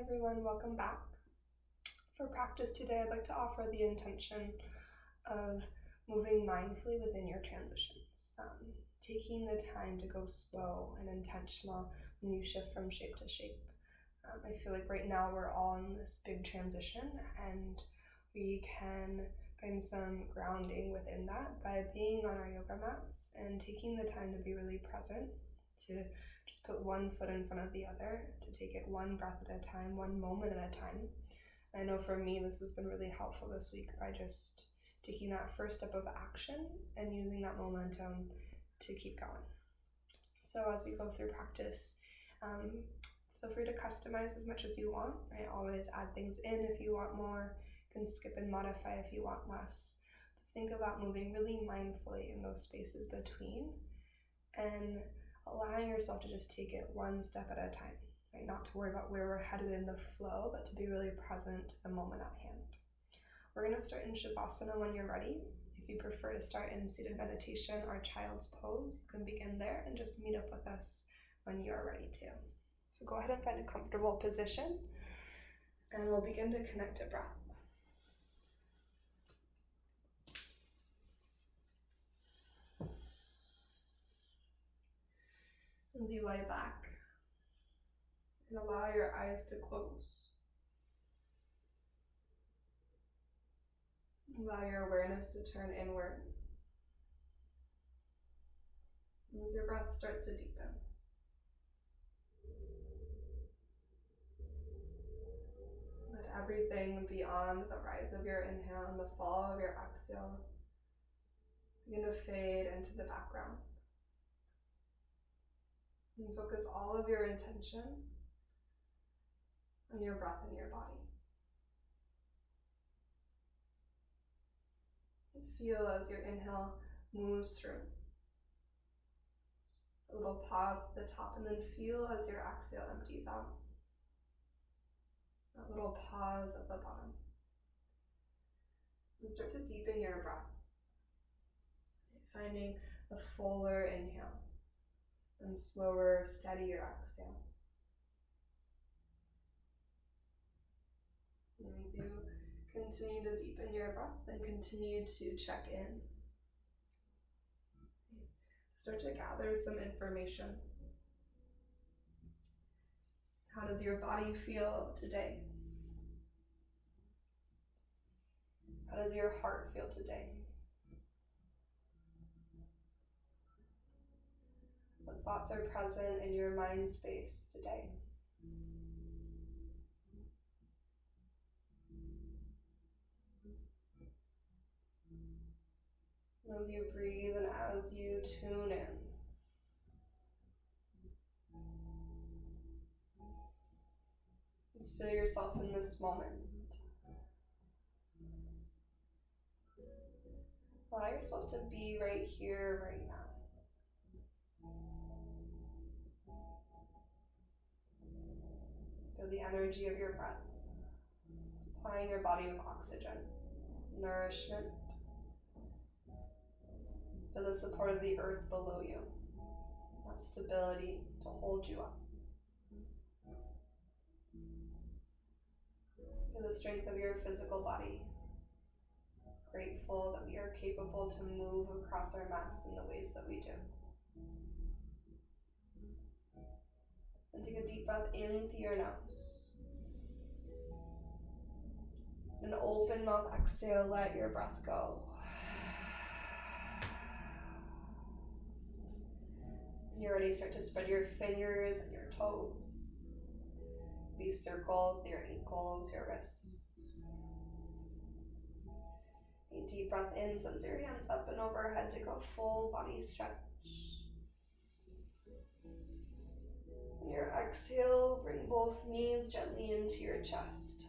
everyone, welcome back. For practice today, I'd like to offer the intention of moving mindfully within your transitions, taking the time to go slow and intentional when you shift from shape to shape. I feel like right now we're all in this big transition, and we can find some grounding within that by being on our yoga mats and taking the time to be really present, to just put one foot in front of the other, to take it one breath at a time, one moment at a time. I know for me, this has been really helpful this week by just taking that first step of action and using that momentum to keep going. So as we go through practice, feel free to customize as much as you want. I always add things in if you want more. You can skip and modify if you want less. But think about moving really mindfully in those spaces between and allowing yourself to just take it one step at a time. Right? Not to worry about where we're headed in the flow, but to be really present to the moment at hand. We're going to start in Shavasana when you're ready. If you prefer to start in seated meditation or child's pose, you can begin there and just meet up with us when you are ready to. So go ahead and find a comfortable position, and we'll begin to connect to breath. As you lie back, and allow your eyes to close. Allow your awareness to turn inward. As your breath starts to deepen. Let everything beyond the rise of your inhale and the fall of your exhale begin to fade into the background. And focus all of your intention on your breath in your body. And feel as your inhale moves through. A little pause at the top, and then feel as your exhale empties out. A little pause at the bottom. And start to deepen your breath, finding a fuller inhale and slower, steadier exhale. And as you continue to deepen your breath and continue to check in, start to gather some information. How does your body feel today? How does your heart feel today? What thoughts are present in your mind space today? As you breathe and as you tune in, just feel yourself in this moment. Allow yourself to be right here, right now. Feel the energy of your breath, supplying your body with oxygen, nourishment. Feel the support of the earth below you, that stability to hold you up. Feel the strength of your physical body. Grateful that we are capable to move across our mats in the ways that we do. And take a deep breath in through your nose. An open mouth exhale, let your breath go. When you're ready, start to spread your fingers and your toes. Maybe circle your ankles, your wrists. A deep breath in, sends your hands up and overhead to go full body stretch. On your exhale, bring both knees gently into your chest.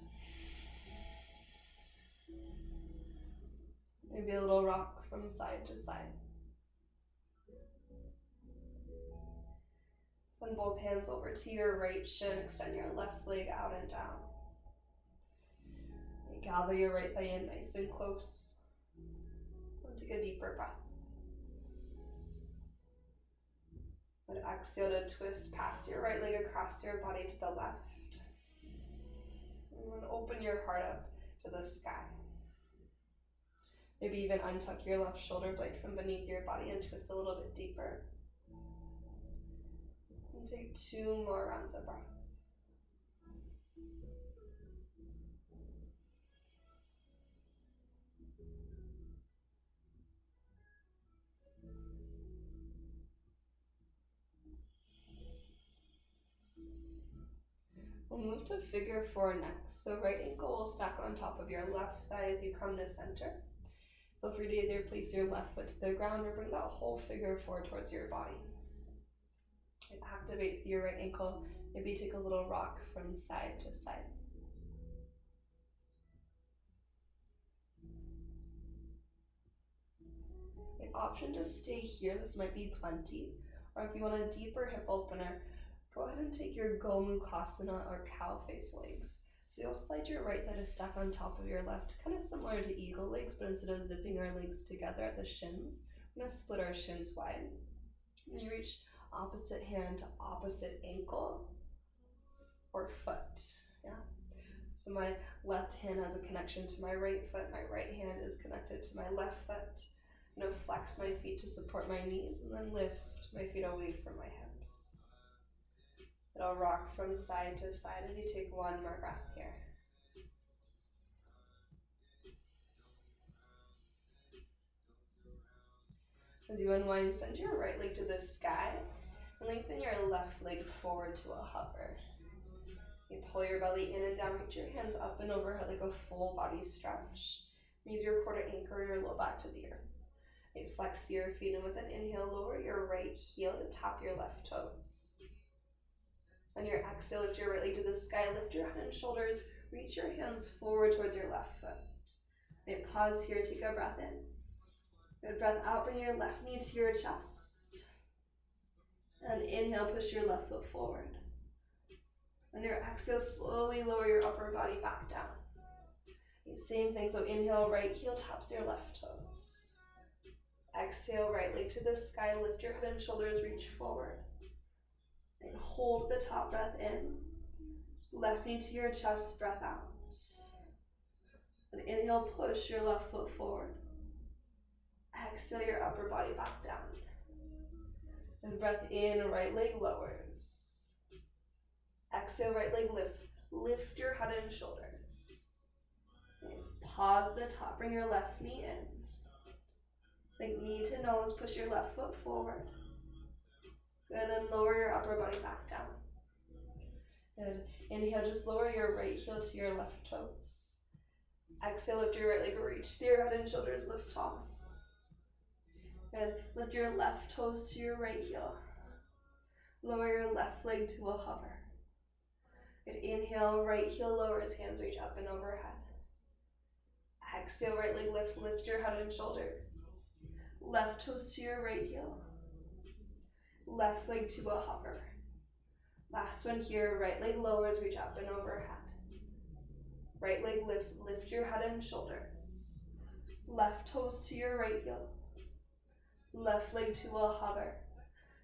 Maybe a little rock from side to side. Send both hands over to your right shin, extend your left leg out and down. And gather your right thigh in nice and close. And take a deeper breath. And exhale to twist past your right leg across your body to the left. And then open your heart up to the sky. Maybe even untuck your left shoulder blade from beneath your body and twist a little bit deeper. And take 2 more rounds of breath. We'll move to figure 4 next. So right ankle will stack on top of your left thigh as you come to center. Feel free to either place your left foot to the ground or bring that whole figure 4 towards your body. And activate your right ankle. Maybe take a little rock from side to side. An option to stay here, this might be plenty. Or if you want a deeper hip opener, go ahead and take your Gomukhasana or cow face legs. So you'll slide your right thigh to stack on top of your left, kind of similar to eagle legs, but instead of zipping our legs together at the shins, we're gonna split our shins wide. And you reach opposite hand to opposite ankle or foot, yeah? So my left hand has a connection to my right foot, my right hand is connected to my left foot. I'm gonna flex my feet to support my knees and then lift my feet away from my hips. It'll rock from side to side as you take 1 more breath here. As you unwind, send your right leg to the sky and lengthen your left leg forward to a hover. You pull your belly in and down, reach your hands up and overhead like a full body stretch. Use your core to anchor your low back to the earth. You flex your feet and with an inhale, lower your right heel to tap your left toes. On your exhale, lift your right leg to the sky, lift your head and shoulders, reach your hands forward towards your left foot. And pause here, take a breath in. Good breath out, bring your left knee to your chest. And inhale, push your left foot forward. On your exhale, slowly lower your upper body back down. Same thing, so inhale, right heel taps your left toes. Exhale, right leg to the sky, lift your head and shoulders, reach forward. And hold the top breath in. Left knee to your chest, breath out. And inhale, push your left foot forward. Exhale your upper body back down. And breath in, right leg lowers. Exhale, right leg lifts. Lift your head and shoulders. And pause the top, bring your left knee in. Think knee to nose, push your left foot forward. And then lower your upper body back down. Good. Inhale, just lower your right heel to your left toes. Exhale, lift your right leg, reach to your head and shoulders, lift tall. Good. Lift your left toes to your right heel. Lower your left leg to a hover. Good. Inhale, right heel lowers, hands reach up and overhead. Exhale, right leg lifts, lift your head and shoulders. Left toes to your right heel. Left leg to a hover. Last one here, right leg lowers, reach up and overhead. Right leg lifts, lift your head and shoulders. Left toes to your right heel. Left leg to a hover.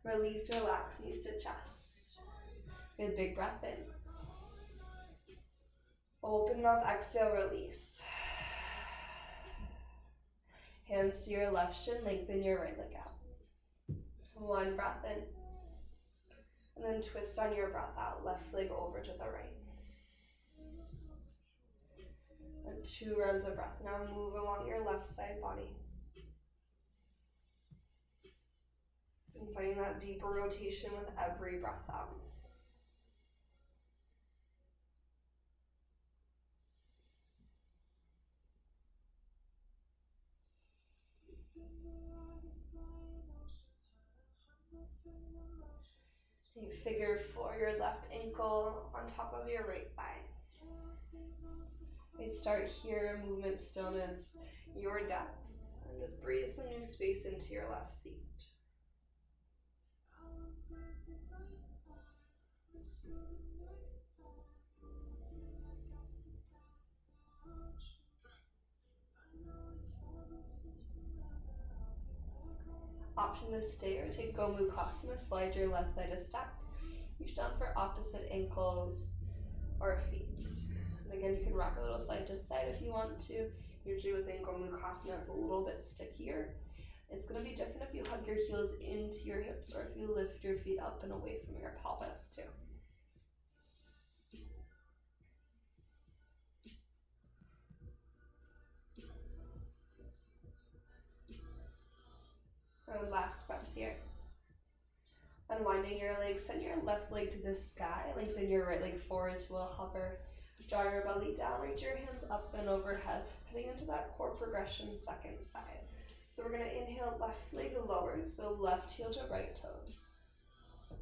Release, relax, knees to chest. Good, big breath in. Open mouth, exhale, release. Hands to your left shin, lengthen your right leg out. 1 breath in. And then twist on your breath out, left leg over to the right. And 2 rounds of breath. Now move along your left side body. And finding that deeper rotation with every breath out. You figure 4 your left ankle on top of your right thigh. You start here, movement stillness, your depth, and just breathe some new space into your left seat. Option to stay or take Gomukhasana, slide your left thigh to stack. Reach down for opposite ankles or feet. And again, you can rock a little side to side if you want to. Usually within Gomukhasana, it's a little bit stickier. It's going to be different if you hug your heels into your hips or if you lift your feet up and away from your pelvis too. Our last breath here. Unwinding your legs, send your left leg to the sky, lengthen your right leg forward to a hover. Draw your belly down, reach your hands up and overhead, heading into that core progression, second side. So we're going to inhale, left leg lower, so left heel to right toes.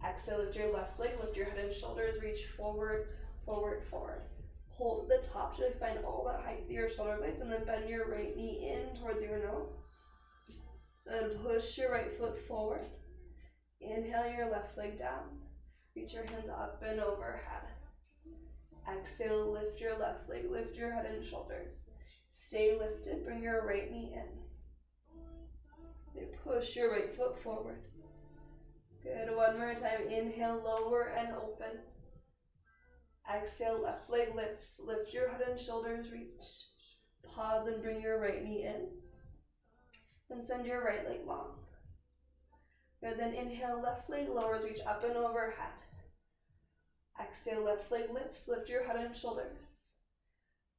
Exhale, lift your left leg, lift your head and shoulders, reach forward, forward, forward. Hold at the top to find all that height through your shoulder blades, and then bend your right knee in towards your nose. Then push your right foot forward. Inhale your left leg down. Reach your hands up and overhead. Exhale, lift your left leg, lift your head and shoulders. Stay lifted, bring your right knee in. Then push your right foot forward. Good, one more time. Inhale, lower and open. Exhale, left leg lifts. Lift your head and shoulders, reach. Pause and bring your right knee in. Then send your right leg long. Good, then inhale, left leg lowers, reach up and overhead. Exhale, left leg lifts, lift your head and shoulders.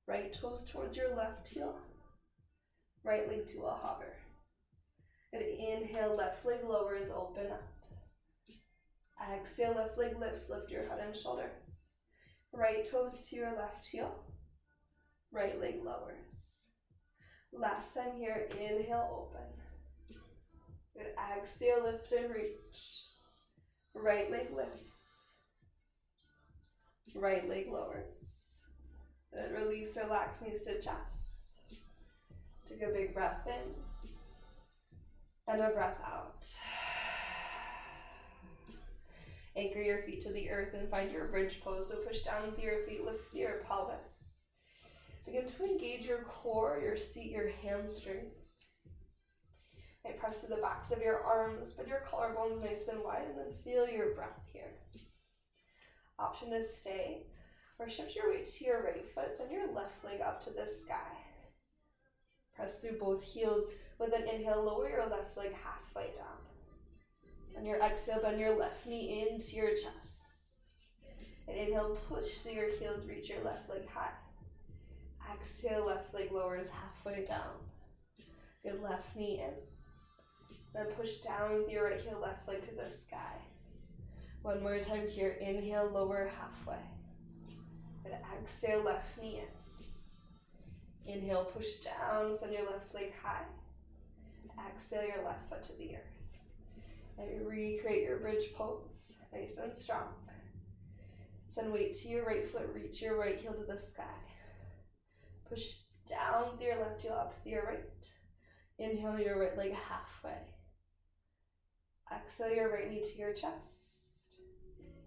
Right toes towards your left heel. Right leg to a hover. Good, inhale, left leg lowers, open up. Exhale, left leg lifts, lift your head and shoulders. Right toes to your left heel. Right leg lowers. Last time here, inhale, open. Good, exhale, lift and reach. Right leg lifts. Right leg lowers. Then release, relax, knees to chest. Take a big breath in. And a breath out. Anchor your feet to the earth and find your bridge pose. So push down with your feet, lift your pelvis. Begin to engage your core, your seat, your hamstrings. And press to the backs of your arms, put your collarbones nice and wide, and then feel your breath here. Option to stay, or shift your weight to your right foot, send your left leg up to the sky. Press through both heels. With an inhale, lower your left leg halfway down. On your exhale, bend your left knee into your chest. And inhale, push through your heels, reach your left leg high. Exhale, left leg lowers halfway down. Good, left knee in. Then push down with your right heel, left leg to the sky. One more time here, inhale, lower halfway. Good, exhale, left knee in. Inhale, push down, send your left leg high. Exhale your left foot to the earth. And recreate your bridge pose, nice and strong. Send weight to your right foot, reach your right heel to the sky. Push down with your left heel up with your right. Inhale your right leg halfway. Exhale your right knee to your chest.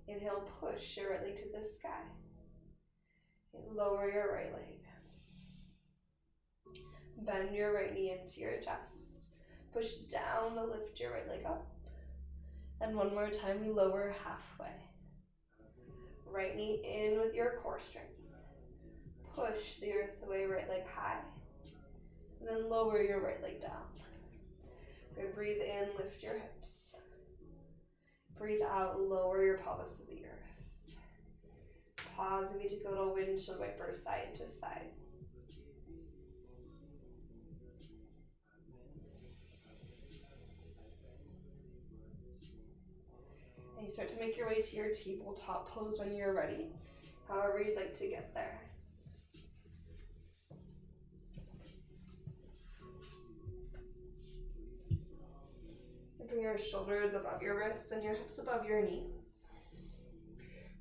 Inhale, push your right leg to the sky. And lower your right leg. Bend your right knee into your chest. Push down to lift your right leg up. And one more time, we lower halfway. Right knee in with your core strength. Push the earth away, right leg high. And then lower your right leg down. Good, breathe in, lift your hips. Breathe out, lower your pelvis to the earth. Pause, and we take a little windshield wiper side to side. And you start to make your way to your tabletop pose when you're ready, however you'd like to get there. Bring your shoulders above your wrists and your hips above your knees.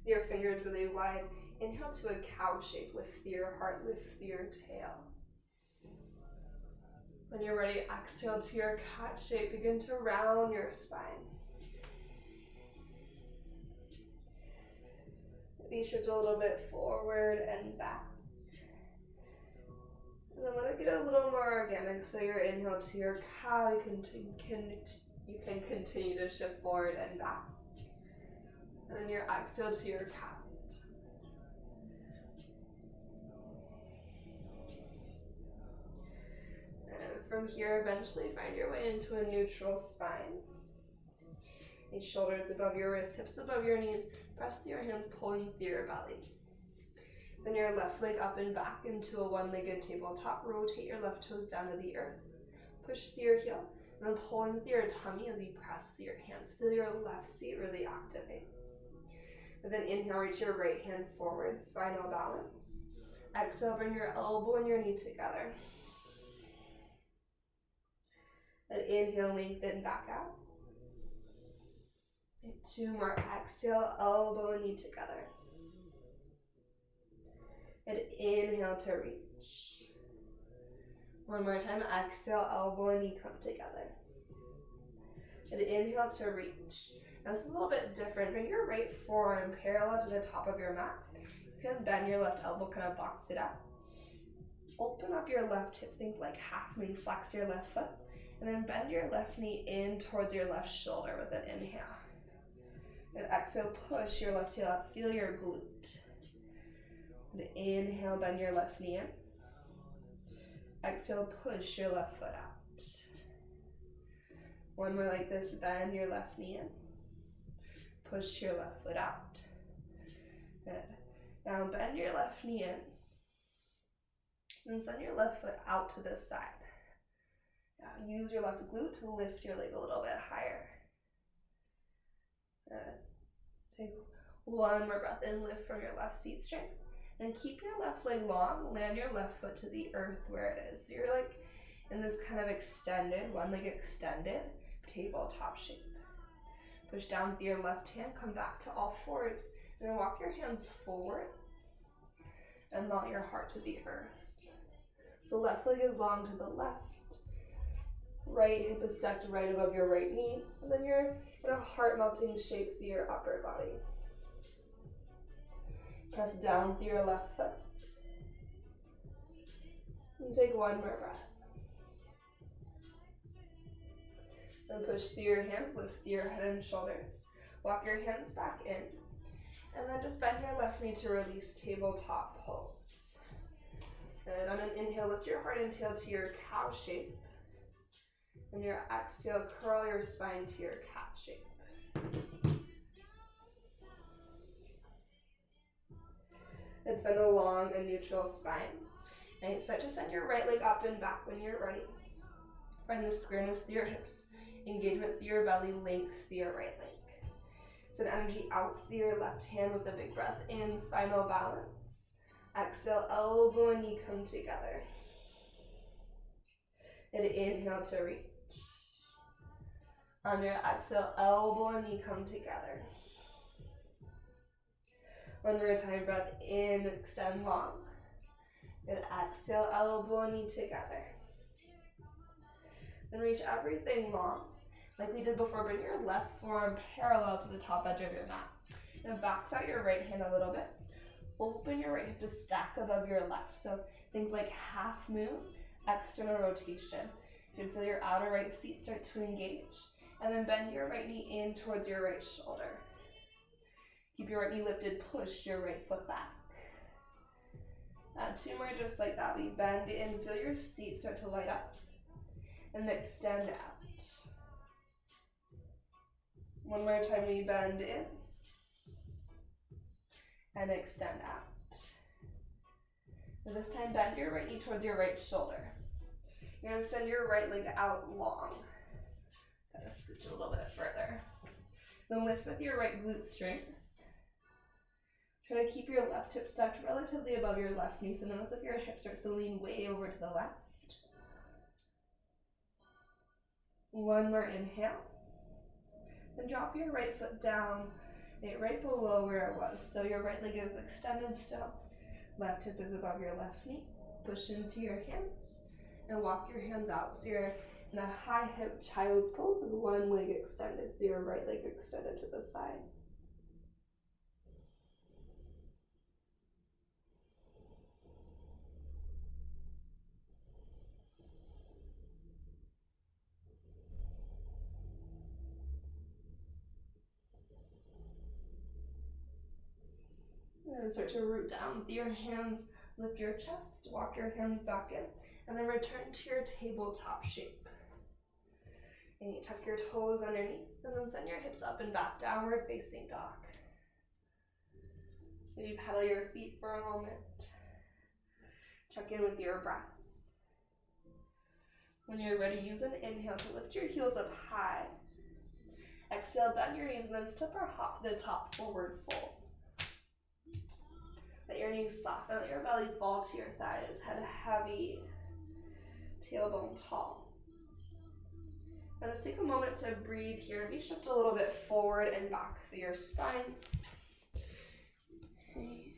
Your fingers really wide. Inhale to a cow shape. Lift your heart, lift your tail. When you're ready, exhale to your cat shape. Begin to round your spine. Maybe shift a little bit forward and back. And then let it get a little more organic. So your inhale to your cow, you can continue to shift forward and back. And then your exhale to your cat. And from here, eventually find your way into a neutral spine. These shoulders above your wrists, hips above your knees. Press through your hands, pulling through your belly. Then your left leg up and back into a one-legged tabletop. Rotate your left toes down to the earth. Push through your heel, and then pulling through your tummy as you press through your hands. Feel your left seat really activate. And then inhale, reach your right hand forward, spinal balance. Exhale, bring your elbow and your knee together. And inhale, lengthen back out. And 2 more. Exhale, elbow and knee together. And inhale to reach. 1 more time. Exhale, elbow and knee come together. And inhale to reach. Now this is a little bit different. Bring your right forearm parallel to the top of your mat. You can bend your left elbow, kind of box it up. Open up your left hip, think like half moon, flex your left foot. And then bend your left knee in towards your left shoulder with an inhale. And exhale, push your left heel up, feel your glute. And inhale, bend your left knee in. Exhale, push your left foot out. 1 more like this, bend your left knee in. Push your left foot out. Good. Now bend your left knee in. And send your left foot out to this side. Now use your left glute to lift your leg a little bit higher. Good. Take 1 more breath in, lift from your left seat strength. And keep your left leg long, land your left foot to the earth where it is. So you're like in this kind of extended, one leg extended, tabletop shape. Push down with your left hand, come back to all fours, and then walk your hands forward and melt your heart to the earth. So left leg is long to the left. Right hip is stacked right above your right knee, and then you're in a heart melting shape through your upper body. Press down through your left foot. And take 1 more breath. Then push through your hands, lift through your head and shoulders. Walk your hands back in. And then just bend your left knee to release, tabletop pose. And on an inhale, lift your heart and tail to your cow shape. And your exhale, curl your spine to your cat shape. And find a long and neutral spine. And start to send your right leg up and back when you're ready. Find the squareness through your hips. Engagement through your belly, length through your right leg. Send energy out through your left hand with a big breath in, spinal balance. Exhale, elbow and knee come together. And inhale to reach. On your exhale, elbow and knee come together. 1 more time, breath in, extend long. And exhale, elbow and knee together. Then reach everything long. Like we did before, bring your left forearm parallel to the top edge of your mat. And box out your right hand a little bit. Open your right hip to stack above your left. So think like half moon, external rotation. You can feel your outer right seat start to engage. And then bend your right knee in towards your right shoulder. Keep your right knee lifted, push your right foot back. 2 more just like that. We bend in, feel your seat start to light up. And extend out. 1 more time, we bend in. And extend out. And this time, bend your right knee towards your right shoulder. You're going to send your right leg out long. Kind of scooch a little bit further. Then lift with your right glute strength. Try to keep your left hip stacked relatively above your left knee. So notice if your hip starts to lean way over to the left. 1 more inhale. Then drop your right foot down, right below where it was. So your right leg is extended still. Left hip is above your left knee. Push into your hands and walk your hands out. So you're in a high hip child's pose with 1 leg extended. So your right leg extended to the side. And start to root down with your hands, lift your chest, walk your hands back in, And then return to your tabletop shape. And you tuck your toes underneath, and then send your hips up and back, downward facing dog. Maybe pedal your feet for a moment. Check in with your breath. When you're ready, use an inhale to lift your heels up high. Exhale, bend your knees, and then step or hop to the top, forward fold. Let your knees soften, let your belly fall to your thighs, head heavy, tailbone tall. Now just take a moment to breathe here. Maybe shift a little bit forward and back through your spine. Okay.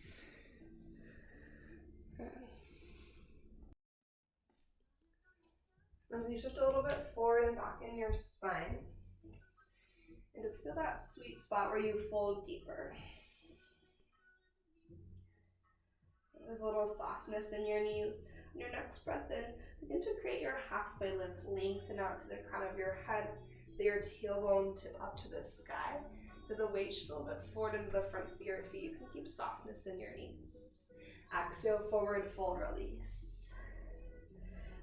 As you shift a little bit forward and back in your spine, and just feel that sweet spot where you fold deeper. With a little softness in your knees. On your next breath in, begin to create your halfway lift, lengthen out to the crown of your head, let your tailbone tip up to the sky. With the weight shift a little bit forward into the fronts of your feet. You can keep softness in your knees. Exhale, forward fold, release.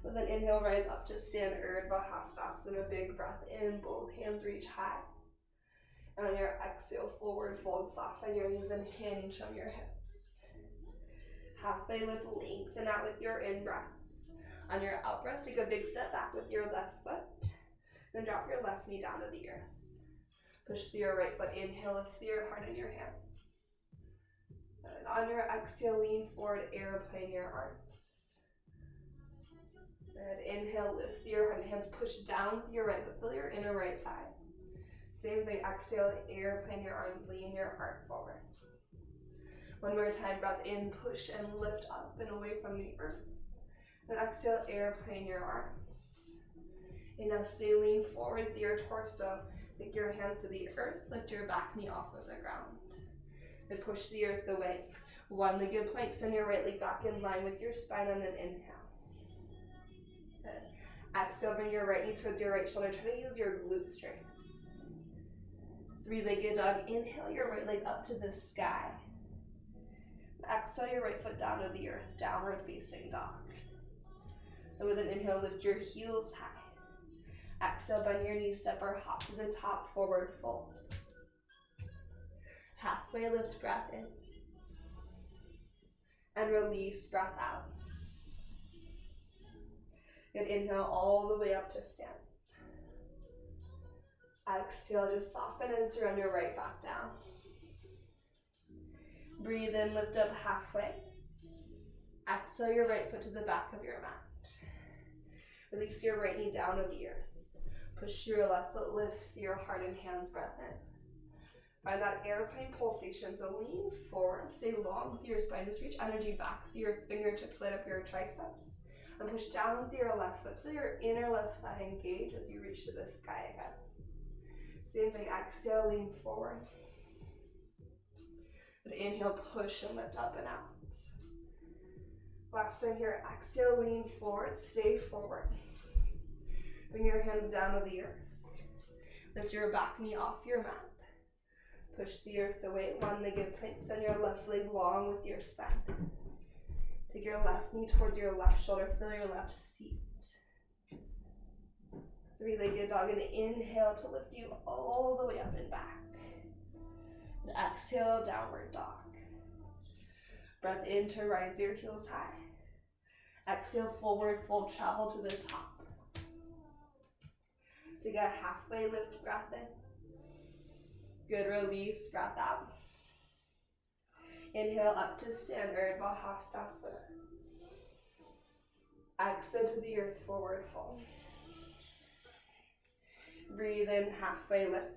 With an inhale, rise up to stand, Urdhva Hastasana, big breath in, both hands reach high. And on your exhale, forward fold, soften your knees and hinge on your hips. Halfway lift, lengthen out with your in-breath. On your out-breath, take a big step back with your left foot. Then drop your left knee down to the earth. Push through your right foot, inhale, lift through your heart and your hands. And on your exhale, lean forward, airplane your arms. Good. Inhale, lift through your heart and hands, push down with your right foot, feel your inner right thigh. Same thing, exhale, airplane your arms, lean your heart forward. One more time, breath in, push and lift up and away from the earth. Then exhale, airplane your arms. Inhale, stay lean forward with your torso. Take your hands to the earth, lift your back knee off of the ground. Then push the earth away. One-legged plank, send your right leg back in line with your spine on an inhale. Good. Exhale, bring your right knee towards your right shoulder. Try to use your glute strength. Three-legged dog, inhale your right leg up to the sky. Exhale your right foot down to the earth, downward facing dog. And with an inhale, lift your heels high. Exhale, bend your knees, step or hop to the top, forward fold. Halfway lift, breath in. And release, breath out. Good, inhale all the way up to stand. Exhale, just soften and surrender right back down. Breathe in, lift up halfway. Exhale your right foot to the back of your mat. Release your right knee down to the earth. Push your left foot, lift your heart and hands, breath in. Find that airplane pulsation, so lean forward, stay long with your spine, just reach energy back with your fingertips, light up your triceps. And push down with your left foot, feel your inner left thigh engage as you reach to the sky again. Same thing, exhale, lean forward. But inhale, push and lift up and out. Last time here, exhale, lean forward, stay forward. Bring your hands down to the earth. Lift your back knee off your mat. Push the earth away, one-legged plank, send your left leg long with your spine. Take your left knee towards your left shoulder, feel your left seat. Three-legged dog, and inhale to lift you all the way up and back. And exhale, downward dog. Breath in to rise your heels high. Exhale, forward fold, travel to the top. Take a halfway lift, breath in. Good, release, breath out. Inhale up to stand, Urdhva Hastasana. Exhale to the earth, forward fold. Breathe in, halfway lift.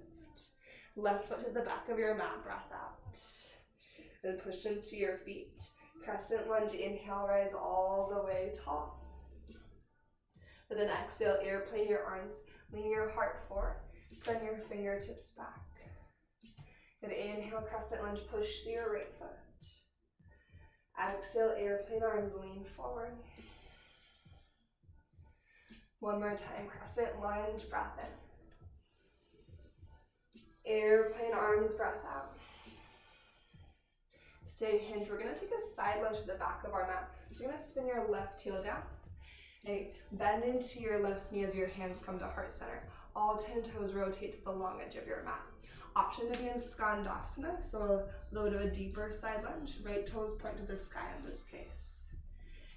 Left foot to the back of your mat, breath out. Then push into your feet. Crescent lunge, inhale, rise all the way tall. With an exhale, airplane your arms, lean your heart forward, send your fingertips back. Good, inhale, crescent lunge, push through your right foot. Exhale, airplane arms, lean forward. One more time, crescent lunge, breath in. Airplane arms, breath out. Stay hinged. We're going to take a side lunge to the back of our mat. So you're going to spin your left heel down. Okay, bend into your left knee as your hands come to heart center. All 10 toes rotate to the long edge of your mat. Option to be in Skandasana, so a little bit of a deeper side lunge. Right toes point to the sky in this case.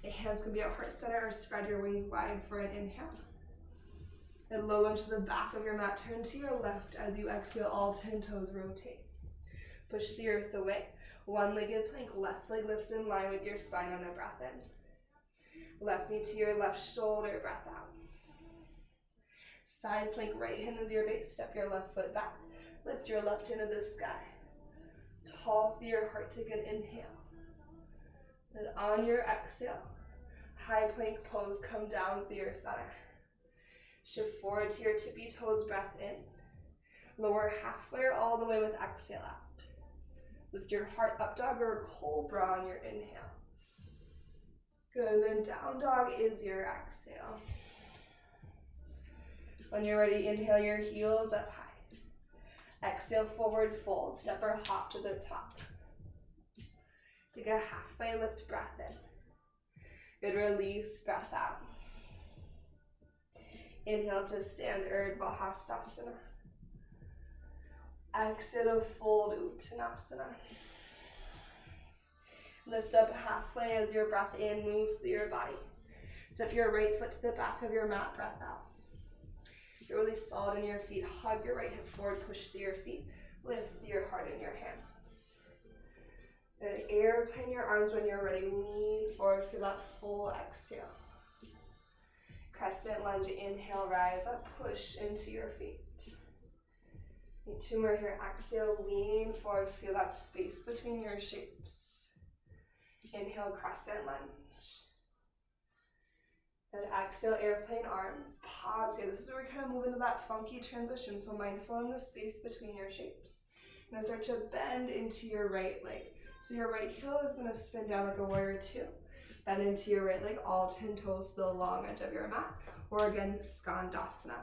Your hands can be at heart center or spread your wings wide for an inhale. Then low lunge to the back of your mat. Turn to your left as you exhale, all 10 toes rotate. Push the earth away. One-legged plank, left leg lifts in line with your spine on a breath in. Left knee to your left shoulder, breath out. Side plank, right hand is your base. Step your left foot back. Lift your left hand to the sky. Tall through your heart, take an inhale. Then on your exhale, high plank pose, come down through your center. Shift forward to your tippy toes, breath in. Lower half flare all the way with exhale out. Lift your heart, up dog or cobra on your inhale. Good, and then down dog is your exhale. When you're ready, inhale your heels up high. Exhale, forward fold, step or hop to the top. Take a halfway lift, breath in. Good, release, breath out. Inhale to stand, Urdhva Hastasana. Exhale to fold, Uttanasana. Lift up halfway as your breath in moves through your body. Step your right foot to the back of your mat, breath out. You're really solid in your feet. Hug your right hip forward, push through your feet. Lift your heart in your hands. Then airplane your arms when you're ready. Lean forward for that full exhale. Crescent lunge, inhale, rise up, push into your feet. Need two more here. Exhale, lean forward, feel that space between your shapes. Inhale, crescent lunge. Then exhale, airplane arms. Pause here. This is where we kind of move into that funky transition, so mindful in the space between your shapes. You're going to start to bend into your right leg. So your right heel is going to spin down like a warrior two. Bend into your right leg, all 10 toes to the long edge of your mat. Or again, Skandasana.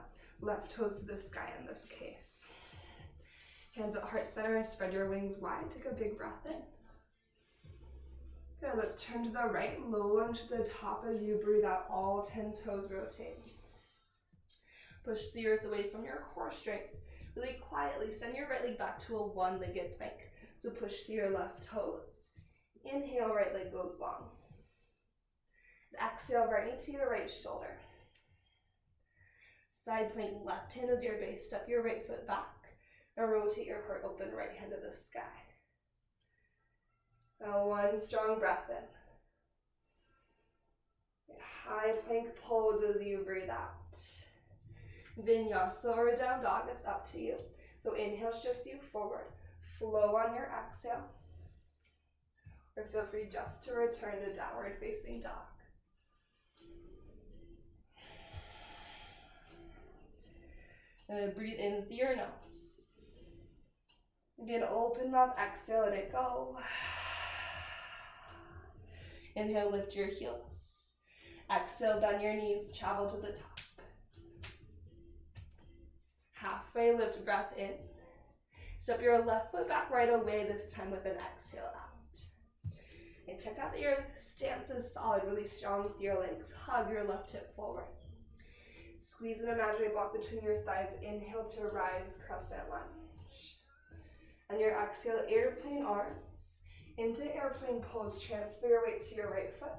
Left toes to the sky in this case. Hands at heart center, spread your wings wide. Take a big breath in. Good, let's turn to the right, low lunge to the top as you breathe out, all 10 toes rotate. Push the earth away from your core strength. Really quietly, send your right leg back to a one-legged plank. So push through your left toes. Inhale, right leg goes long. Exhale, right knee to your right shoulder. Side plank, left hand is your base. Step your right foot back and rotate your heart open, right hand to the sky. Now one strong breath in. High plank pose as you breathe out. Vinyasa or down dog, it's up to you. So inhale shifts you forward. Flow on your exhale. Or feel free just to return to downward facing dog. And breathe in through your nose. Maybe an open mouth, exhale, let it go. Inhale, lift your heels. Exhale, bend your knees, travel to the top. Halfway lift, breath in. Step your left foot back right away, this time with an exhale out. And check out that your stance is solid, really strong with your legs. Hug your left hip forward. Squeeze an imaginary block between your thighs. Inhale to rise, crescent lunge. And your exhale, airplane arms. Into airplane pose, transfer your weight to your right foot,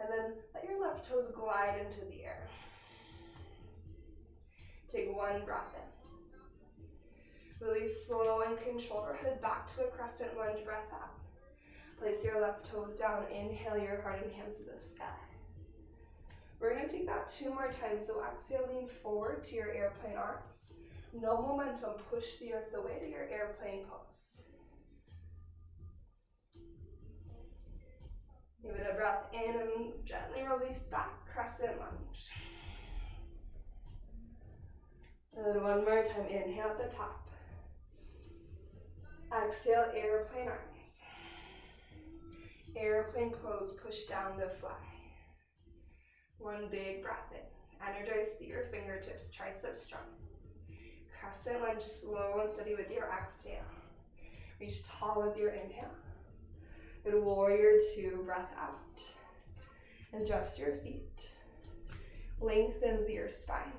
and then let your left toes glide into the air. Take one breath in. Really slow and controlled. We're headed back to a crescent lunge, breath out. Place your left toes down, inhale your heart and hands to the sky. We're going to take that two more times, so exhale, lean forward to your airplane arms. No momentum, push the earth away to your airplane pose. Give it a breath in and gently release back, crescent lunge. And then one more time, inhale at the top. Exhale, airplane arms. Airplane pose, push down to fly. One big breath in. Energize through your fingertips, triceps strong. Crescent lunge, slow and steady with your exhale. Reach tall with your inhale. Good, warrior two, breath out. Adjust your feet. Lengthens your spine.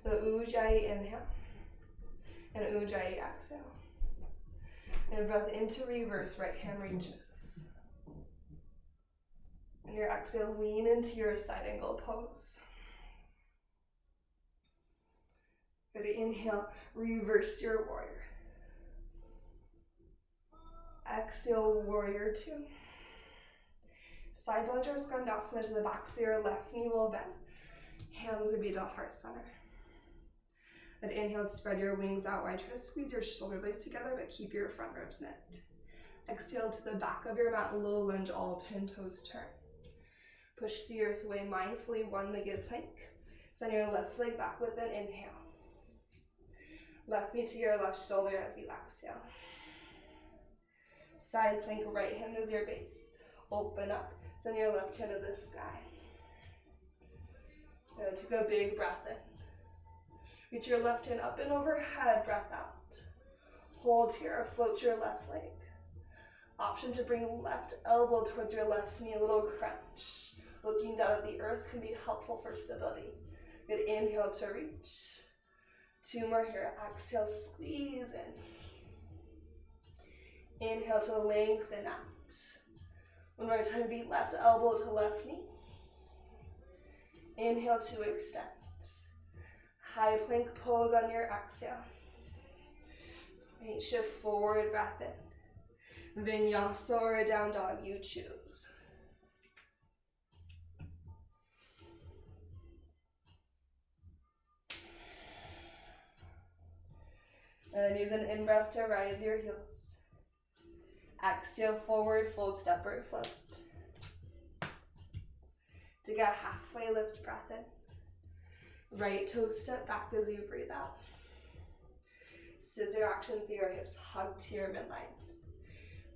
The Ujjayi inhale and Ujjayi exhale. And breath into reverse, right hand reaches. And your exhale, lean into your side angle pose. Good, inhale, reverse your warrior. Exhale, warrior two. Side lunge or skandasana to the back so your left knee will bend. Hands would be to heart center. And inhale, spread your wings out wide. Try to squeeze your shoulder blades together, but keep your front ribs knit. Exhale to the back of your mat, low lunge, all 10 toes turn. Push the earth away mindfully, one-legged plank. Send your left leg back with an inhale. Left knee to your left shoulder as you exhale. Side plank, right hand is your base. Open up, send your left hand to the sky. And take a big breath in. Reach your left hand up and overhead, breath out. Hold here, float your left leg. Option to bring left elbow towards your left knee, a little crunch. Looking down at the earth can be helpful for stability. Good, inhale to reach. Two more here, exhale, squeeze in. Inhale to lengthen out. One more time, beat left elbow to left knee. Inhale to extend. High plank pose on your exhale. Right, shift forward, breath in. Vinyasa or a down dog, you choose. And use an in-breath to rise your heels. Exhale, forward, fold, step, or float. Take a halfway lift, breath in. Right toes step back as you breathe out. Scissor action through your hips, hug to your midline.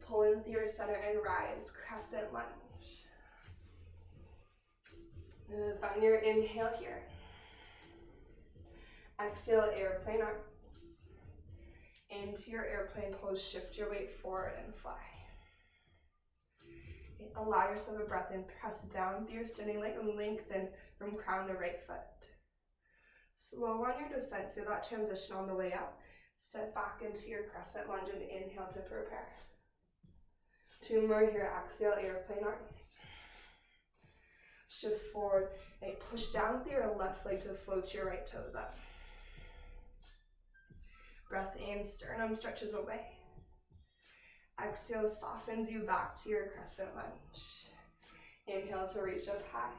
Pull in through your center and rise, crescent lunge. And find your inhale here. Exhale, airplane arms. Into your airplane pose, shift your weight forward and fly. Allow yourself a breath in, press down through your standing leg and lengthen from crown to right foot. Slow on your descent, feel that transition on the way out. Step back into your crescent lunge and inhale to prepare. Two more here, exhale, airplane arms. Shift forward and push down through your left leg to float your right toes up. Breath in, sternum stretches away. Exhale, softens you back to your crescent lunge. Inhale to reach up high.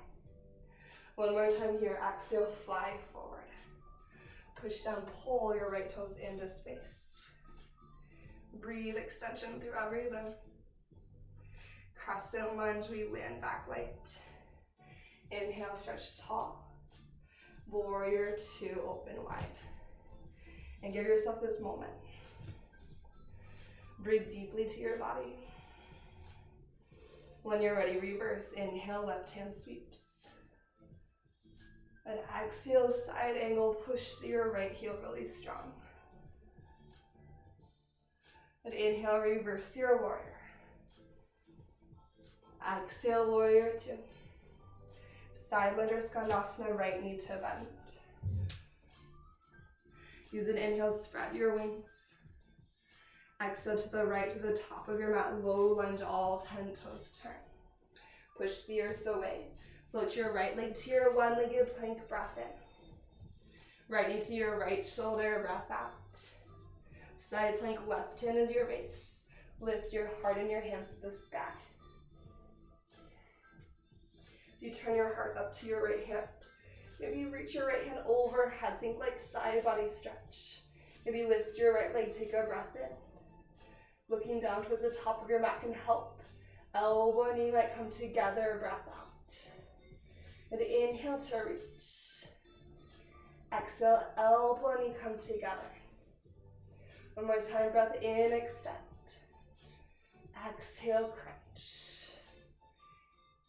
One more time here, exhale, fly forward. Push down, pull your right toes into space. Breathe extension through every limb. Crescent lunge, we land back light. Inhale, stretch tall. Warrior two, open wide. And give yourself this moment. Breathe deeply to your body. When you're ready, reverse. Inhale, left hand sweeps. And exhale, side angle, push through your right heel really strong. And inhale, reverse your warrior. Exhale, warrior two. Side lunge or skandasana, right knee to bend. Use an inhale, spread your wings. Exhale to the right to the top of your mat, low lunge, all 10 toes turn. Push the earth away. Float your right leg to your one-legged plank, breath in. Right knee to your right shoulder, breath out. Side plank, left hand is your base. Lift your heart and your hands to the sky. As you turn your heart up to your right hand, maybe reach your right hand overhead, think like side body stretch. Maybe lift your right leg, take a breath in. Looking down towards the top of your mat can help. Elbow and knee might come together, breath out. And inhale to reach. Exhale, elbow and knee come together. One more time, breath in, extend. Exhale, crunch.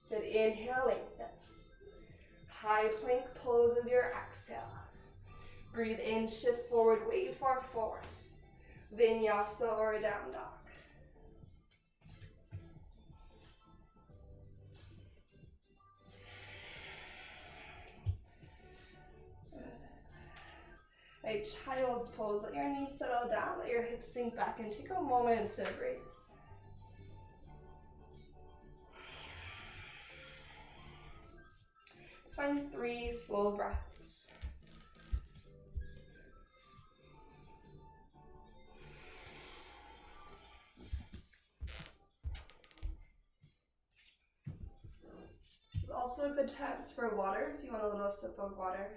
Then inhale, lengthen. High plank pose as your exhale. Breathe in, shift forward, wave far forward. Vinyasa or a down dog. Right, child's pose. Let your knees settle down, let your hips sink back, and take a moment to breathe. Let's find 3 slow breaths. This is also a good chance for water if you want a little sip of water.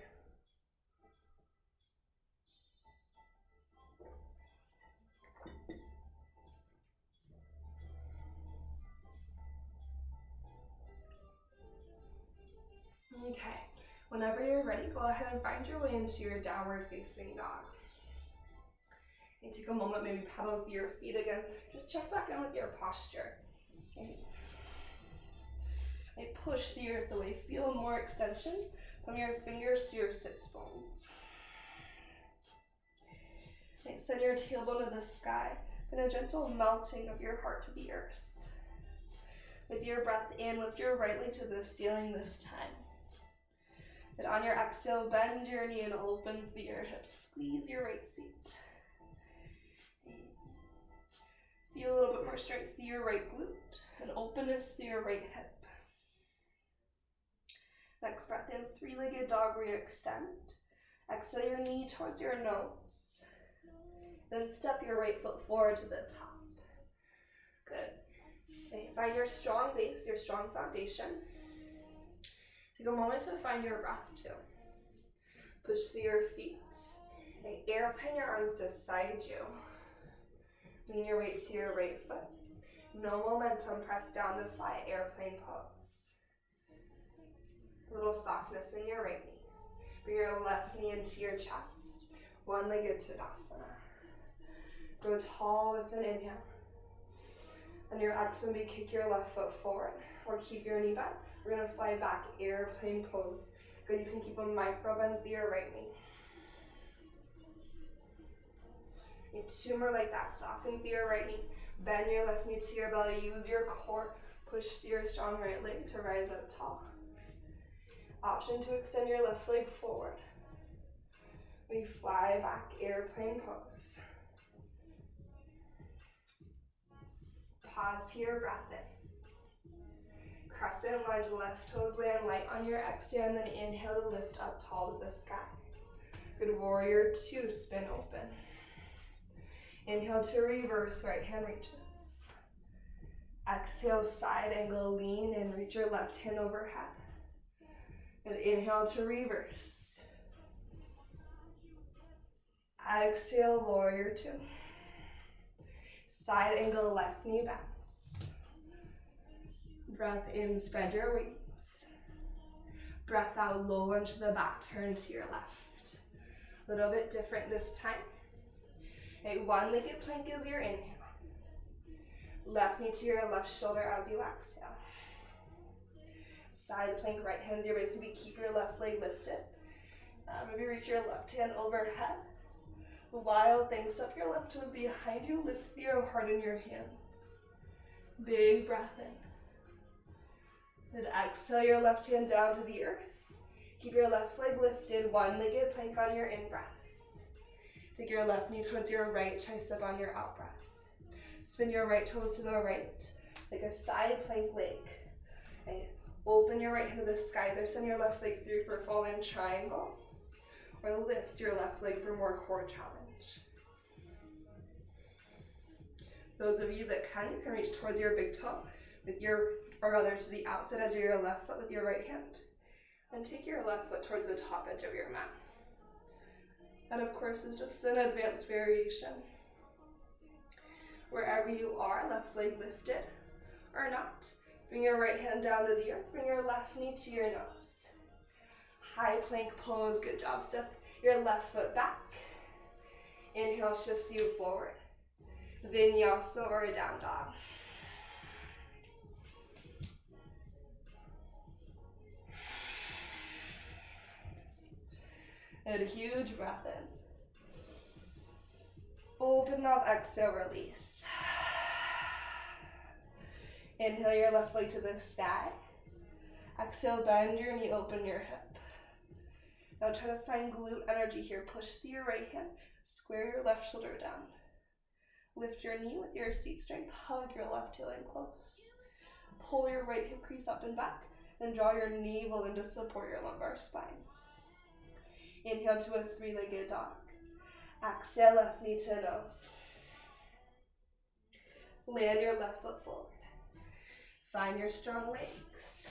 Okay, whenever you're ready, go ahead and find your way into your downward facing dog. And take a moment, maybe pedal with your feet again. Just check back in with your posture. Okay. And push the earth away. Feel more extension from your fingers to your sits bones. And send your tailbone to the sky and a gentle melting of your heart to the earth. With your breath in, lift your right leg to the ceiling this time. And on your exhale, bend your knee and open through your hips. Squeeze your right seat. Feel a little bit more strength through your right glute and openness through your right hip. Next breath in, 3-legged dog where you extend. Exhale your knee towards your nose. Then step your right foot forward to the top. Good. Okay, find your strong base, your strong foundation. Take a moment to find your breath too. Push through your feet. Okay, airplane your arms beside you. Lean your weight to your right foot. No momentum, press down to fly airplane pose. A little softness in your right knee. Bring your left knee into your chest. One-legged Tadasana. Go tall with an inhale. On your exhale, maybe kick your left foot forward or keep your knee bent. We're gonna fly back, airplane pose. Good, you can keep a micro bend through your right knee. And 2 more like that, soften through your right knee. Bend your left knee to your belly, use your core. Push through your strong right leg to rise up tall. Option to extend your left leg forward. We fly back, airplane pose. Pause here, breath in. Crescent lunge, left toes land light on your exhale, and then inhale to lift up tall to the sky. Good, warrior 2, spin open. Inhale to reverse, right hand reaches. Exhale, side angle, lean and reach your left hand overhead. And inhale to reverse. Exhale, warrior 2. Side angle, left knee bends. Breath in, spread your wings. Breath out, low lunge to the back, turn to your left. A little bit different this time. Okay, 1-legged plank is your inhale. Left knee to your left shoulder as you exhale. Side plank, right hand to your base. Maybe keep your left leg lifted. Maybe reach your left hand overhead. Wild thing, step your left toes behind you, lift your heart in your hands. Big breath in. Then exhale your left hand down to the earth. Keep your left leg lifted, 1-legged plank on your in-breath. Take your left knee towards your right tricep on your out-breath. Spin your right toes to the right, like a side plank leg. And open your right hand to the sky. Either send your left leg through for fall-in triangle, or lift your left leg for more core challenge. Those of you that can, you can reach towards your big toe with your, or rather to the outside as your left foot with your right hand. And take your left foot towards the top edge of your mat. That, of course, is just an advanced variation. Wherever you are, left leg lifted or not. Bring your right hand down to the earth. Bring your left knee to your nose. High plank pose. Good job. Step your left foot back. Inhale shifts you forward. Vinyasa or a down dog. And a huge breath in. Open mouth, exhale, release. Inhale your left leg to the sky. Exhale, bend your knee, open your hip. Now try to find glute energy here. Push through your right hand, square your left shoulder down. Lift your knee with your seat strength, hug your left heel in close. Pull your right hip crease up and back, then draw your navel in to support your lumbar spine. Inhale to a three-legged dog. Exhale, left knee to nose. Land your left foot forward. Find your strong legs.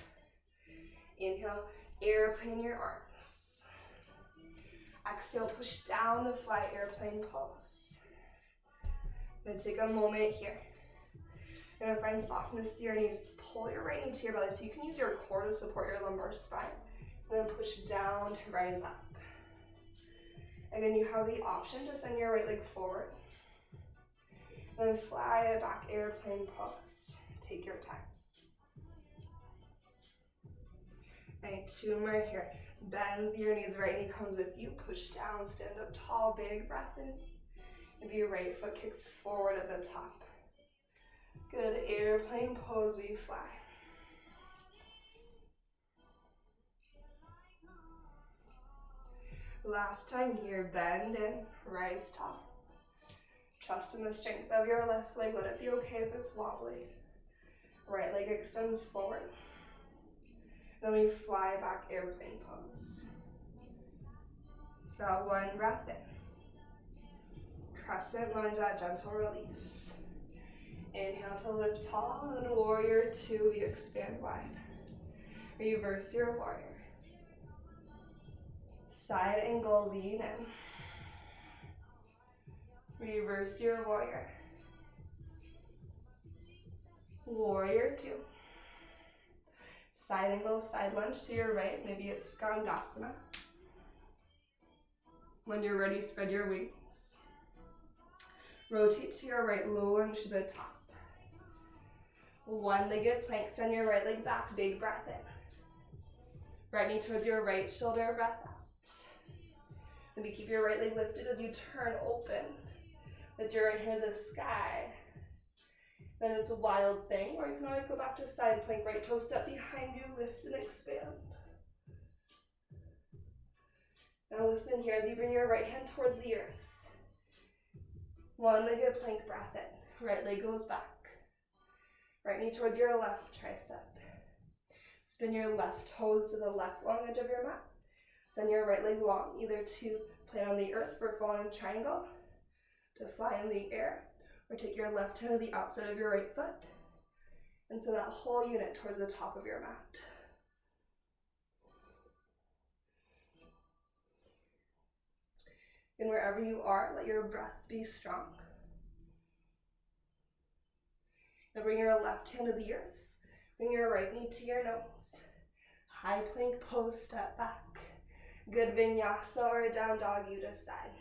Inhale, airplane your arms. Exhale, push down to fly airplane pose. Then take a moment here. You're gonna find softness through your knees. Pull your right knee to your belly so you can use your core to support your lumbar spine. And then push down to rise up. Again, you have the option to send your right leg forward. Then fly it back, airplane pose. Take your time. Alright, 2 more here. Bend your knees, right knee comes with you. Push down, stand up tall, big breath in. Maybe your right foot kicks forward at the top. Good, airplane pose, we fly. Last time here, bend in, rise tall. Trust in the strength of your left leg. Let it be okay if it's wobbly. Right leg extends forward. Then we fly back, airplane pose. Now 1 breath in. Crescent lunge at gentle release. Inhale to lift tall, and then warrior 2, we expand wide. Reverse your warrior. Side angle, lean in. Reverse your warrior. Warrior 2. Side angle, side lunge to your right. Maybe it's Skandasana. When you're ready, spread your wings. Rotate to your right, low lunge to the top. One-legged plank, send your right leg back, big breath in. Right knee towards your right shoulder, breath out. Maybe keep your right leg lifted as you turn open. Lift your right hand to the sky. Then it's a wild thing, or you can always go back to side plank, right toe step behind you, lift and expand. Now listen here as you bring your right hand towards the earth. One-legged plank, breath in. Right leg goes back. Right knee towards your left tricep. Spin your left toes to the left long edge of your mat. Send your right leg long, either to plant on the earth for falling triangle, to fly in the air, or take your left hand to the outside of your right foot, and send that whole unit towards the top of your mat. And wherever you are, let your breath be strong. Now bring your left hand to the earth. Bring your right knee to your nose. High plank pose, step back. Good vinyasa or a down dog, you decide.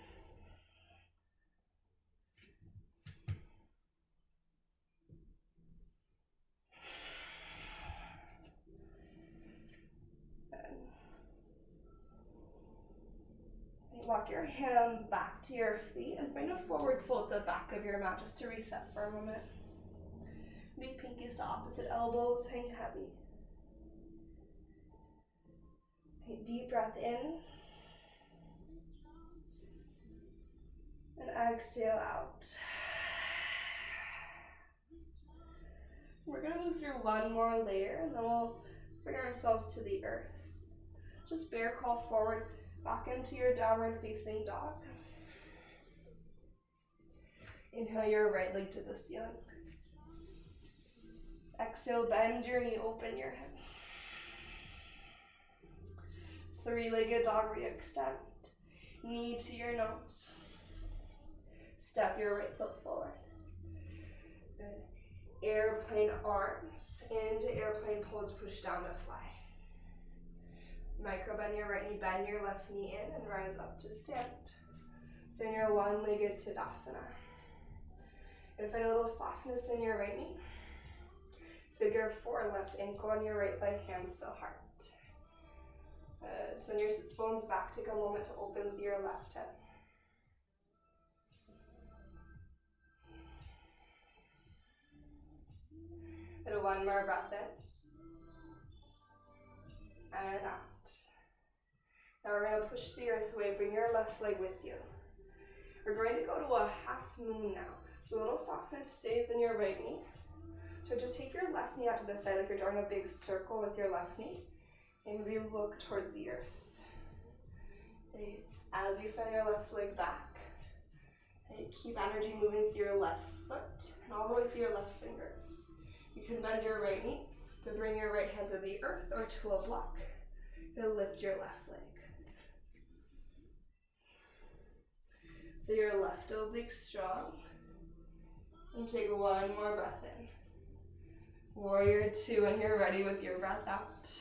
Walk your hands back to your feet and find a forward fold at the back of your mat just to reset for a moment. Maybe pinkies to opposite elbows, hang heavy. Take deep breath in. And exhale out. We're going to move through one more layer and then we'll bring ourselves to the earth. Just bear crawl forward, back into your downward facing dog. Inhale your right leg to the ceiling. Exhale, bend your knee, open your hip. Three-legged dog, re-extend. Knee to your nose. Step your right foot forward. Good. Airplane arms into airplane pose, push down to fly. Micro bend your right knee, bend your left knee in and rise up to stand. So in your one-legged Tadasana. And find a little softness in your right knee. Figure 4, left ankle on your right leg, hand still heart. Send your sits bones back, take a moment to open with your left hip. And one more breath in. And out. Now we're going to push the earth away, bring your left leg with you. We're going to go to a half moon now. So a little softness stays in your right knee. So just take your left knee out to the side like you're drawing a big circle with your left knee. And maybe look towards the earth. Okay. As you send your left leg back, okay, keep energy moving through your left foot and all the way through your left fingers. You can bend your right knee to bring your right hand to the earth or to a block. And lift your left leg. Feel your left oblique strong. And take one more breath in. Warrior two when you're ready with your breath out.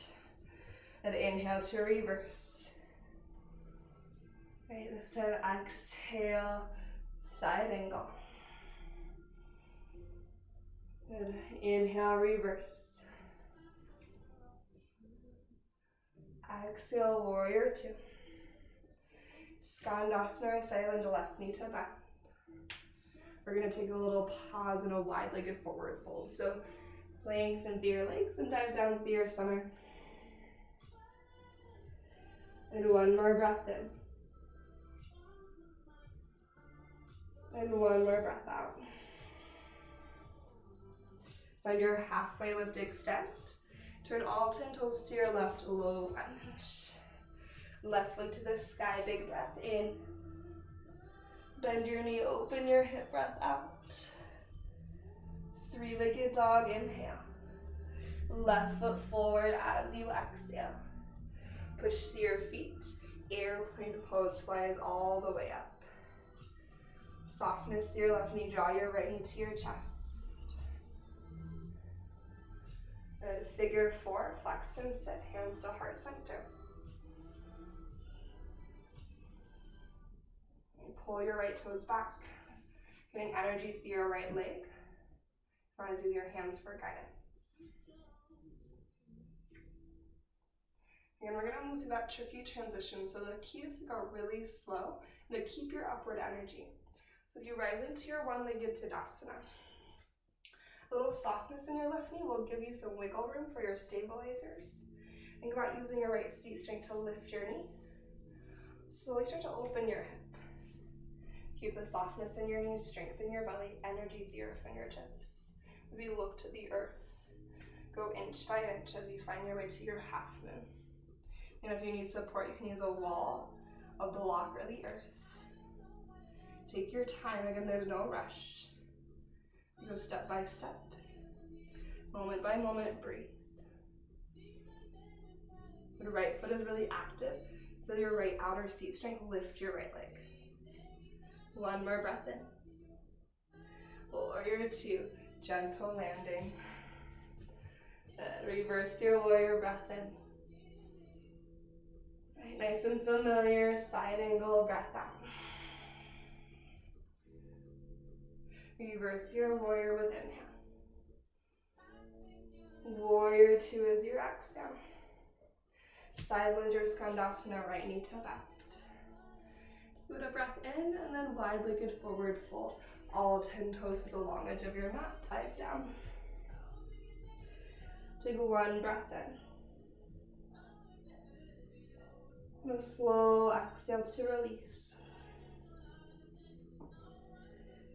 And inhale to reverse. Right, this time exhale, side angle. Good. Inhale, reverse. Exhale, warrior two. Skandasana or silent left knee to bend. We're going to take a little pause in a wide-legged forward fold. So lengthen through your legs and dive down through your center. And one more breath in. And one more breath out. Find your halfway lift extend. Turn all 10 toes to your left, low lunge. Left foot to the sky, big breath in. Bend your knee, open your hip, breath out. Three-legged dog, inhale. Left foot forward as you exhale. Push to your feet. Airplane pose, flies all the way up. Softness to your left knee, draw your right knee to your chest. Good. Figure four, flex and sit, hands to heart center. And pull your right toes back, getting energy through your right leg. Rise with your hands for guidance. And we're going to move to that tricky transition. So the key is to go really slow and to keep your upward energy. So as you rise into your one-legged Tadasana, a little softness in your left knee will give you some wiggle room for your stabilizers. Think about using your right seat strength to lift your knee. Slowly start to open your hip. Keep the softness in your knees, strengthen your belly, energy through your fingertips. Maybe look to the earth. Go inch by inch as you find your way to your half moon. And if you need support, you can use a wall, a block, or the earth. Take your time. Again, there's no rush. You go step by step. Moment by moment, breathe. The right foot is really active. Feel your right outer seat strength. Lift your right leg. One more breath in. Warrior two, gentle landing. Reverse your warrior breath in. Right, nice and familiar, side angle, breath out. Reverse your warrior with inhale. Warrior two is your exhale. Side lunge or skandasana, right knee to bend. Scoot a breath in and then wide-legged forward fold. All 10 toes to the long edge of your mat, dive down. Take one breath in. And a slow exhale to release.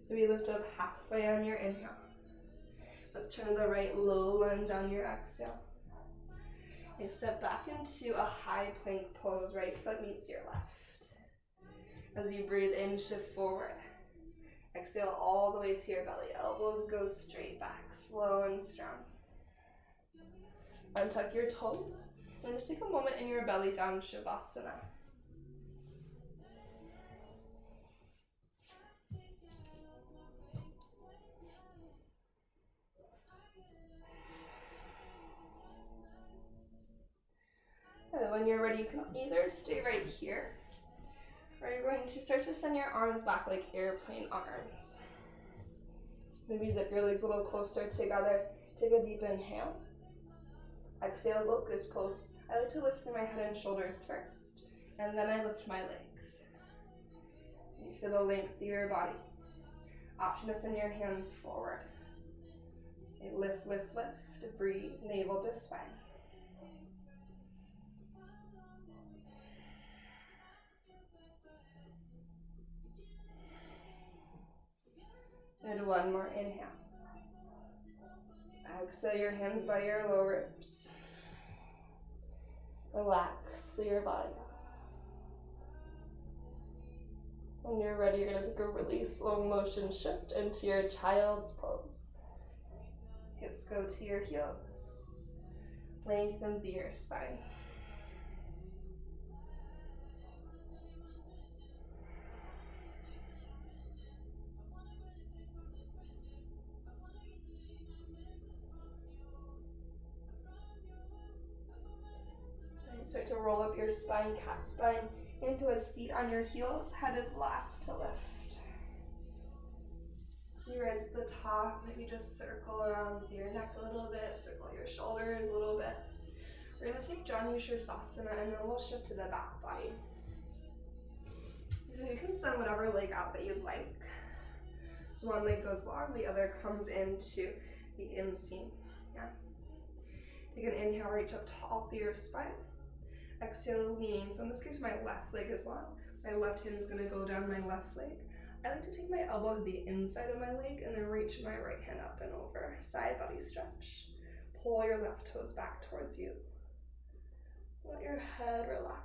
Maybe lift up halfway on your inhale. Let's turn the right low lunge on your exhale. And step back into a high plank pose. Right foot meets your left. As you breathe in, shift forward. Exhale all the way to your belly. Elbows go straight back, slow and strong. Untuck your toes. And just take a moment in your belly down, Shavasana. And when you're ready, you can either stay right here, or you're going to start to send your arms back like airplane arms. Maybe zip your legs a little closer together. Take a deep inhale. Exhale, locust pose. I like to lift through my head and shoulders first, and then I lift my legs. You feel the length through your body. Option to send your hands forward. Okay, lift, lift, lift. Breathe, navel to spine. And one more inhale. Exhale your hands by your low ribs. Relax your body. When you're ready, you're going to take a really slow motion shift into your child's pose. Hips go to your heels. Lengthen through your spine. And start to roll up your spine, cat spine, into a seat on your heels. Head is last to lift. So you rise at the top, maybe just circle around your neck a little bit, circle your shoulders a little bit. We're going to take Janu Shirsasana and then we'll shift to the back body. So you can send whatever leg out that you'd like. So one leg goes long, the other comes into the inseam. Yeah. Take an inhale, reach up tall through your spine. Exhale, lean. So in this case, my left leg is long. My left hand is going to go down my left leg. I like to take my elbow to the inside of my leg and then reach my right hand up and over. Side body stretch. Pull your left toes back towards you. Let your head relax.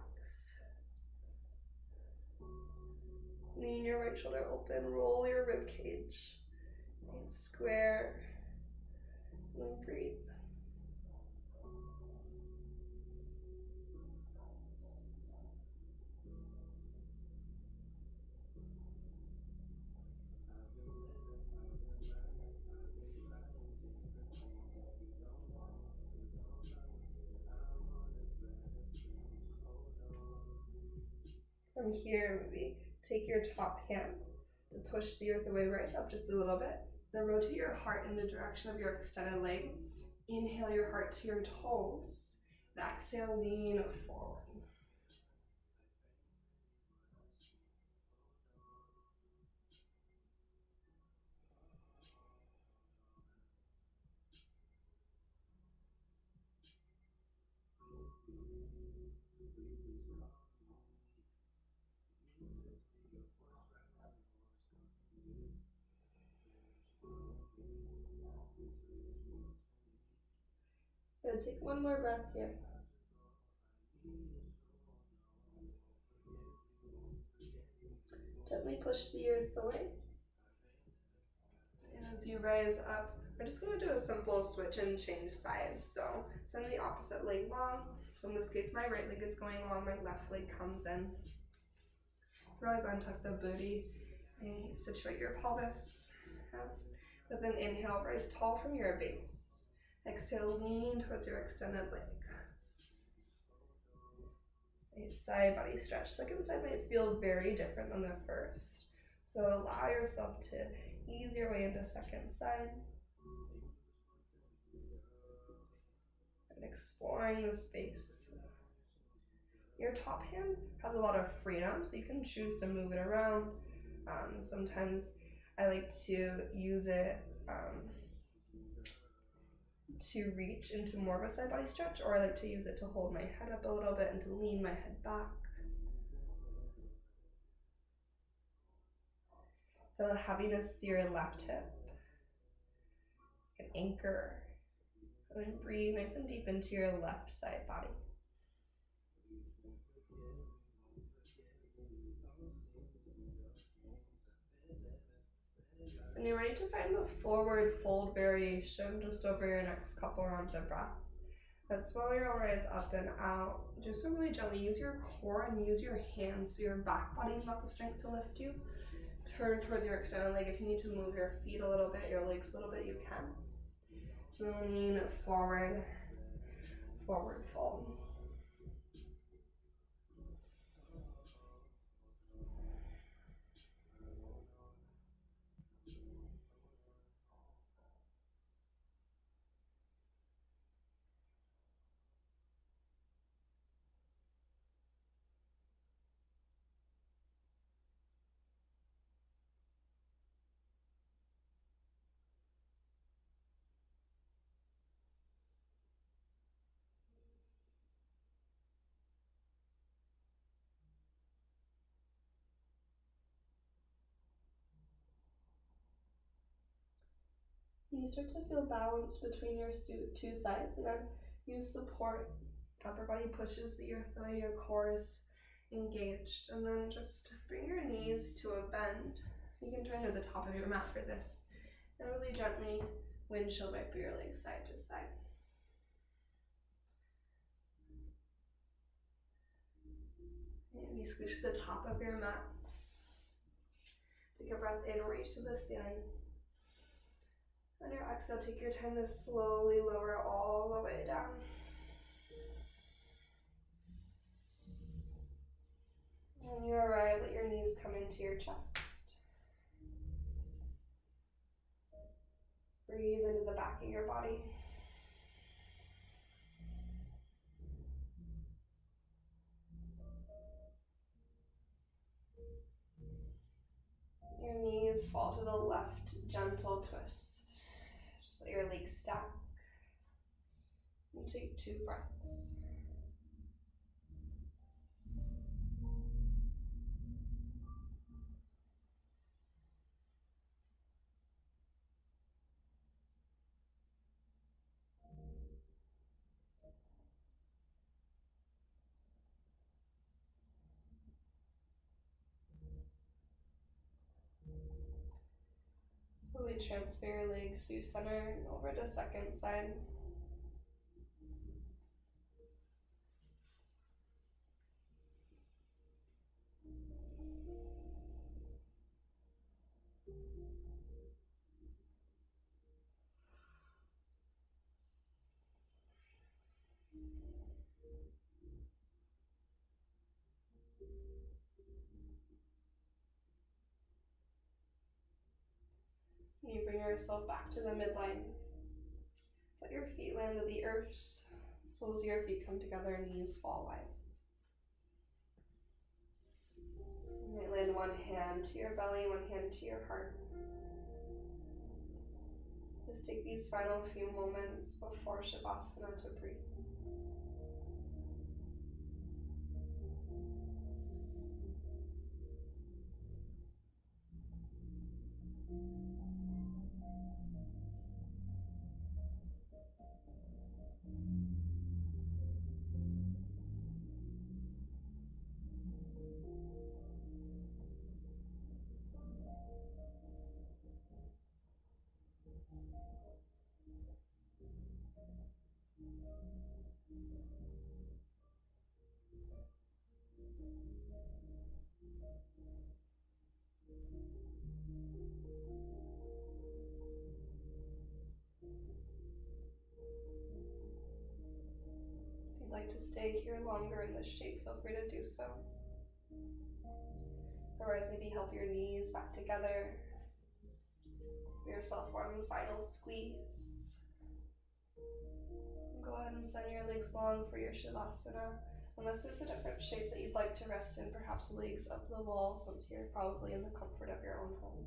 Lean your right shoulder open. Roll your rib cage. Square. And breathe. From here, maybe take your top hand to push the earth away, rise up just a little bit. Then rotate your heart in the direction of your extended leg. Inhale your heart to your toes. And exhale, lean forward. Good, take one more breath here. Gently push the earth away. And as you rise up, we're just going to do a simple switch and change sides. So send the opposite leg long. So in this case, my right leg is going long, my left leg comes in. Rise, untuck the booty, and situate your pelvis. With an inhale, rise tall from your base. Exhale, lean towards your extended leg. Side body stretch. Second side might feel very different than the first. So allow yourself to ease your way into second side. And exploring the space. Your top hand has a lot of freedom, so you can choose to move it around. Sometimes I like to use it to reach into more of a side body stretch, or I like to use it to hold my head up a little bit and to lean my head back. Feel the heaviness through your left hip. An anchor. And then breathe nice and deep into your left side body. And you're ready to find the forward fold variation just over your next couple rounds of breath. That's while you'll rise up and out. Just so really gently use your core and use your hands so your back body's got the strength to lift you. Turn towards your extended leg. If you need to move your feet a little bit, your legs a little bit, you can. Then lean forward, forward fold. You start to feel balance between your two sides, and then use support. Upper body pushes your thigh, your core is engaged, and then just bring your knees to a bend. You can turn to the top of your mat for this, and really gently windshield wiper your legs side to side. Maybe squish the top of your mat. Take a breath in, reach to the ceiling. On your exhale, take your time to slowly lower all the way down. When you arrive, let your knees come into your chest. Breathe into the back of your body. Your knees fall to the left, gentle twist. Just let your legs stack. And take 2 breaths. Slowly transfer your legs to center and over to second side. You bring yourself back to the midline. Let your feet land to the earth. Soles of your feet come together, knees fall wide. You might land one hand to your belly, one hand to your heart. Just take these final few moments before Shavasana to breathe. If you'd like to stay here longer in this shape, feel free to do so. Otherwise, maybe help your knees back together. Give yourself one final squeeze. And go ahead and send your legs long for your Shavasana. Unless there's a different shape that you'd like to rest in, perhaps legs up the wall, since you're probably in the comfort of your own home.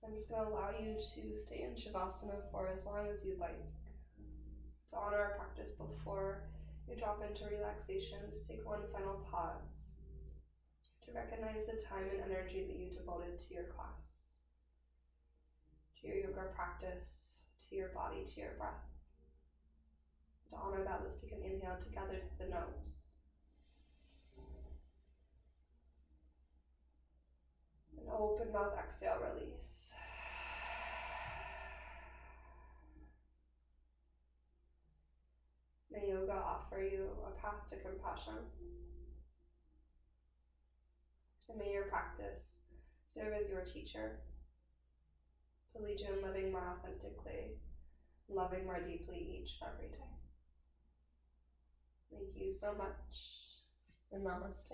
I'm just going to allow you to stay in Shavasana for as long as you'd like. To honor our practice before you drop into relaxation, just take one final pause to recognize the time and energy that you devoted to your class, to your yoga practice, to your body, to your breath. To honor that, let's take an inhale together through the nose. And open mouth, exhale, release. May yoga offer you a path to compassion. And may your practice serve as your teacher to lead you in living more authentically, loving more deeply each and every day. Thank you so much, and namaste.